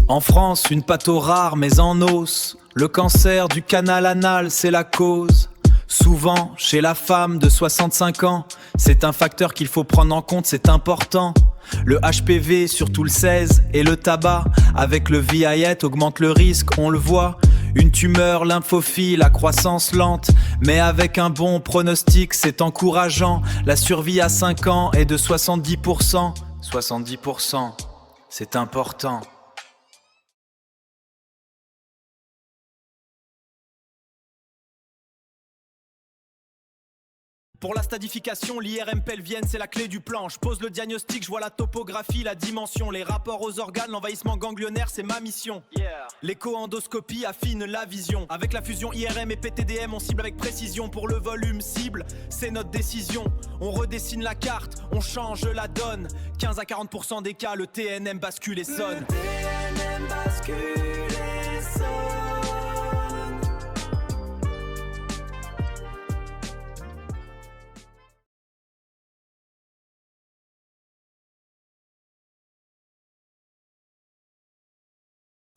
En France, une patho rare mais en os. Le cancer du canal anal, c'est la cause. Souvent, chez la femme de 65 ans, c'est un facteur qu'il faut prendre en compte, c'est important. Le HPV, surtout le 16, et le tabac, avec le VIH, augmente le risque, on le voit. Une tumeur lymphophile à croissance lente, mais avec un bon pronostic, c'est encourageant. La survie à 5 ans est de 70%. 70%, c'est important. Pour la stadification, l'IRM pelvienne, c'est la clé du plan. Je pose le diagnostic, je vois la topographie, la dimension. Les rapports aux organes, l'envahissement ganglionnaire, c'est ma mission. L'écho-endoscopie affine la vision. Avec la fusion IRM et PTDM, on cible avec précision. Pour le volume cible, c'est notre décision. On redessine la carte, on change la donne. 15 à 40% des cas, le TNM bascule et sonne. Le TNM bascule et sonne.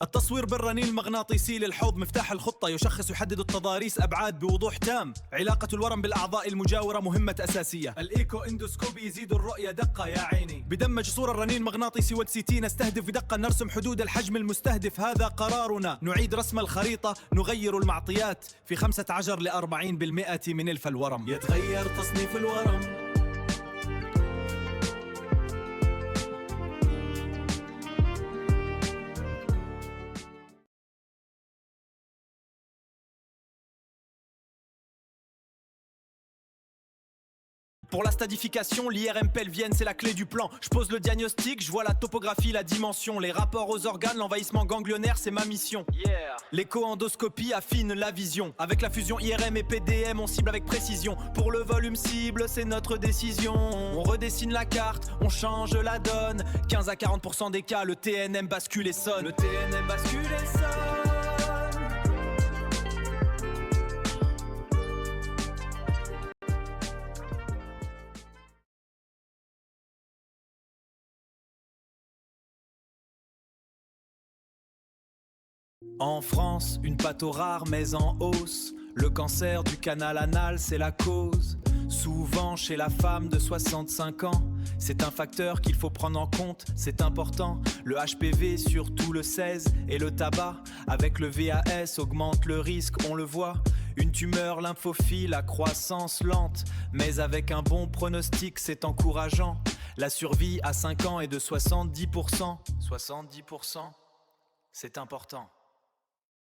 التصوير بالرنين المغناطيسي للحوض مفتاح الخطة، يشخص ويحدد التضاريس أبعاد بوضوح تام. علاقة الورم بالأعضاء المجاورة مهمة أساسية. الإيكو إندوسكوبي يزيد الرؤية دقة يا عيني. بدمج صورة الرنين المغناطيسي والسيتي، نستهدف بدقة نرسم حدود الحجم المستهدف. هذا قرارنا، نعيد رسم الخريطة، نغير المعطيات في 15 ل 40% من الورم. يتغير تصنيف الورم. Pour la stadification, l'IRM pelvienne, c'est la clé du plan. Je pose le diagnostic, je vois la topographie, la dimension. Les rapports aux organes, l'envahissement ganglionnaire, c'est ma mission. L'écho-endoscopie affine la vision. Avec la fusion IRM et PDM, on cible avec précision. Pour le volume cible, c'est notre décision. On redessine la carte, on change la donne. 15 à 40% des cas, le TNM bascule et sonne. Le TNM bascule et sonne. En France, une patho rare mais en hausse. Le cancer du canal anal, c'est la cause. Souvent chez la femme de 65 ans, c'est un facteur qu'il faut prendre en compte, c'est important. Le HPV, surtout le 16, et le tabac, avec le VAS, augmente le risque, on le voit. Une tumeur lymphophile à croissance lente, mais avec un bon pronostic, c'est encourageant. La survie à 5 ans est de 70%. 70%, c'est important.